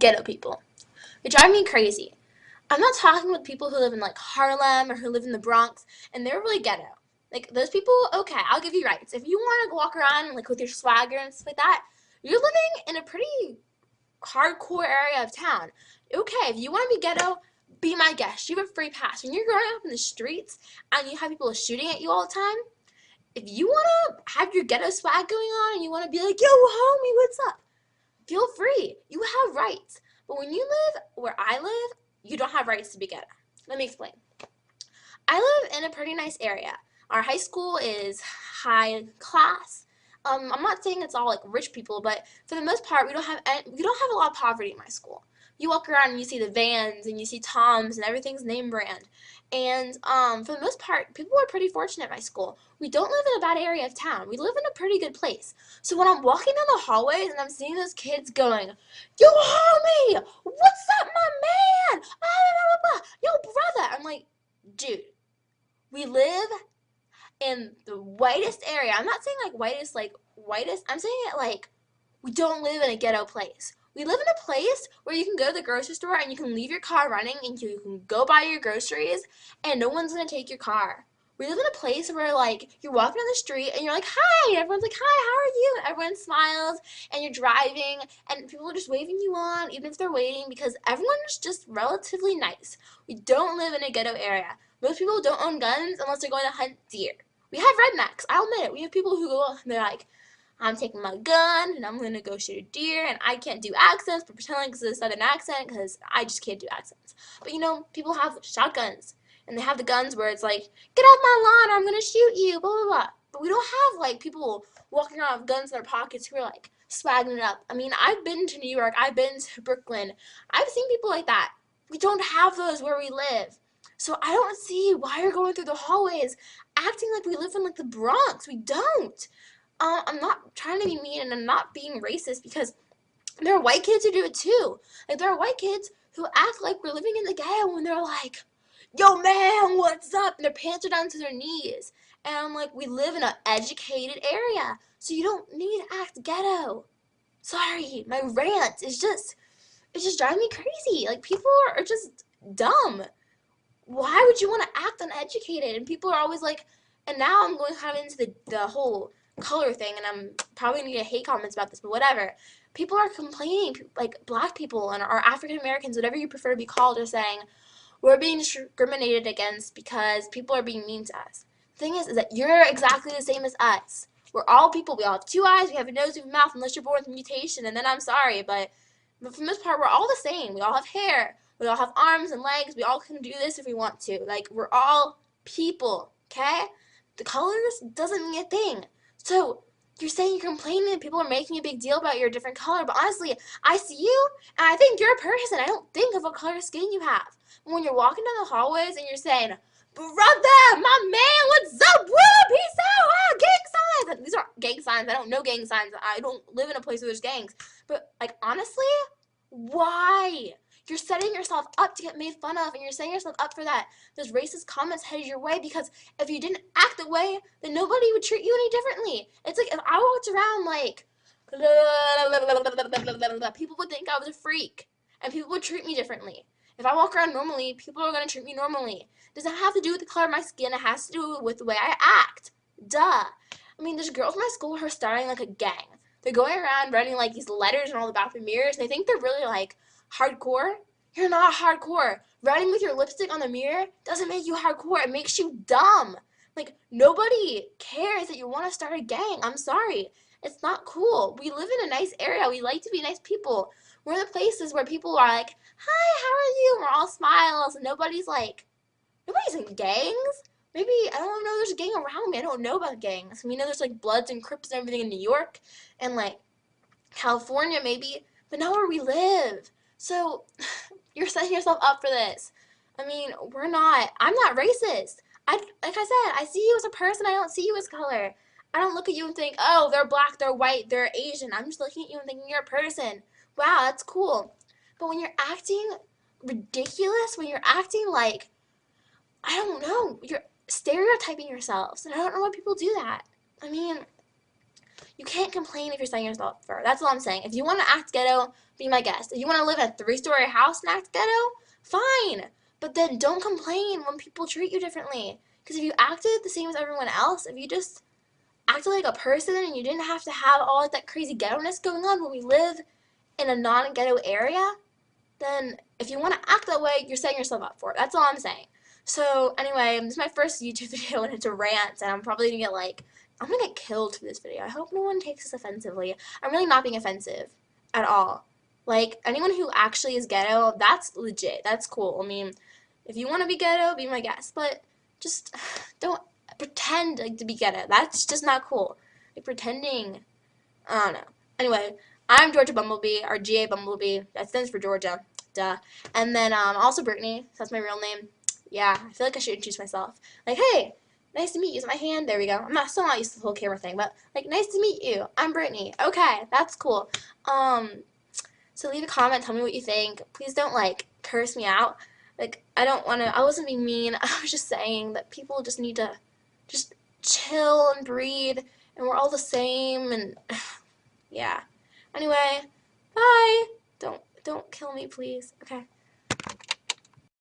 ghetto people. They drive me crazy. I'm not talking with people who live in like Harlem or who live in the Bronx and they're really ghetto. Like those people, okay, I'll give you rights. If you want to walk around like with your swagger and stuff like that, you're living in a pretty hardcore area of town. Okay, if you want to be ghetto, be my guest. You have a free pass. When you're growing up in the streets and you have people shooting at you all the time, if you want to have your ghetto swag going on and you want to be like, yo, homie, what's up? Feel free. You have rights. But when you live where I live, you don't have rights to be ghetto. Let me explain. I live in a pretty nice area. Our high school is high class. I'm not saying it's all like rich people, but for the most part, we don't have a lot of poverty in my school. You walk around and you see the Vans and you see Toms and everything's name brand. And for the most part, people are pretty fortunate at my school. We don't live in a bad area of town. We live in a pretty good place. So when I'm walking down the hallways and I'm seeing those kids going, yo, homie, what's up, my man? Yo, brother. I'm like, dude, we live in the whitest area. I'm not saying like whitest. I'm saying it like we don't live in a ghetto place. We live in a place where you can go to the grocery store and you can leave your car running and you can go buy your groceries and no one's gonna take your car. We live in a place where like you're walking down the street and you're like, hi, and everyone's like, hi, how are you? And everyone smiles and you're driving and people are just waving you on even if they're waiting because everyone's just relatively nice. We don't live in a ghetto area. Most people don't own guns unless they're going to hunt deer. We have rednecks, I'll admit it. We have people who go and they're like, I'm taking my gun and I'm going to go shoot a deer and I can't do accents but pretend like it's a southern accent because I just can't do accents. But you know, people have shotguns and they have the guns where it's like, get off my lawn or I'm going to shoot you, blah, blah, blah. But we don't have like people walking around with guns in their pockets who are like swagging it up. I mean, I've been to New York, I've been to Brooklyn, I've seen people like that. We don't have those where we live. So I don't see why you're going through the hallways acting like we live in like the Bronx. We don't. I'm not trying to be mean and I'm not being racist because there are white kids who do it too. Like there are white kids who act like we're living in the ghetto when they're like, yo man, what's up? And their pants are down to their knees. And I'm like, we live in an educated area, so you don't need to act ghetto. Sorry, my rant is it's just driving me crazy. Like people are just dumb. Why would you want to act uneducated? And people are always like, and now I'm going kind of into the whole color thing, and I'm probably going to get hate comments about this, but whatever. People are complaining, like black people and or African Americans, whatever you prefer to be called, are saying, we're being discriminated against because people are being mean to us. The thing is that you're exactly the same as us. We're all people. We all have two eyes, we have a nose, we have a mouth, unless you're born with a mutation, and then I'm sorry, but for the most part, we're all the same. We all have hair. We all have arms and legs. We all can do this if we want to. Like, we're all people, okay? The colors doesn't mean a thing. So, you're saying you're complaining and people are making a big deal about your different color, but honestly, I see you and I think you're a person. I don't think of what color skin you have. When you're walking down the hallways and you're saying, brother, my man, what's up? Woo, peace out, gang signs. These are gang signs. I don't know gang signs. I don't live in a place where there's gangs. But, like, honestly, why? You're setting yourself up to get made fun of, and you're setting yourself up for that. Those racist comments headed your way because if you didn't act that way, then nobody would treat you any differently. It's like if I walked around like people would think I was a freak, and people would treat me differently. If I walk around normally, people are going to treat me normally. It doesn't have to do with the color of my skin. It has to do with the way I act. Duh. I mean, there's girls in my school who are starting like a gang. They're going around writing like these letters in all the bathroom mirrors, and they think they're really like hardcore. You're not hardcore. Writing with your lipstick on the mirror doesn't make you hardcore. It makes you dumb. Like, nobody cares that you want to start a gang. I'm sorry. It's not cool. We live in a nice area. We like to be nice people. We're in the places where people are like, hi, how are you? And we're all smiles, and nobody's in gangs. Maybe, I don't know, there's a gang around me. I don't know about gangs. We know there's like Bloods and Crips and everything in New York and like California maybe, but not where we live. So you're setting yourself up for this. I mean, I'm not racist. Like I said, I see you as a person. I don't see you as color. I don't look at you and think, oh, they're black, they're white, they're Asian. I'm just looking at you and thinking you're a person. Wow, that's cool. But when you're acting ridiculous, when you're acting like, I don't know, you're stereotyping yourselves. And I don't know why people do that. I mean, you can't complain if you're setting yourself up for. That's all I'm saying. If you want to act ghetto, be my guest. If you want to live in a 3-story house and act ghetto, fine. But then don't complain when people treat you differently. Because if you acted the same as everyone else, if you just acted like a person and you didn't have to have all that crazy ghetto-ness going on when we live in a non-ghetto area, then if you want to act that way, you're setting yourself up for it. That's all I'm saying. So anyway, this is my first YouTube video and it's a rant, and I'm probably gonna get I'm gonna get killed for this video. I hope no one takes this offensively. I'm really not being offensive at all. Like, anyone who actually is ghetto, that's legit. That's cool. I mean, if you want to be ghetto, be my guest. But just don't pretend to be ghetto. That's just not cool. Like, pretending, I don't know. Anyway, I'm Georgia Bumblebee, or GA Bumblebee. That stands for Georgia. Duh. And then also Brittany. That's my real name. Yeah, I feel like I should introduce myself. Like, hey, nice to meet you. Is my hand? There we go. I'm still not used to the whole camera thing, but nice to meet you. I'm Brittany. Okay, that's cool. So leave a comment. Tell me what you think. Please don't curse me out. I don't want to. I wasn't being mean. I was just saying that people just need to just chill and breathe, and we're all the same. And yeah. Anyway, bye. Don't kill me, please. Okay.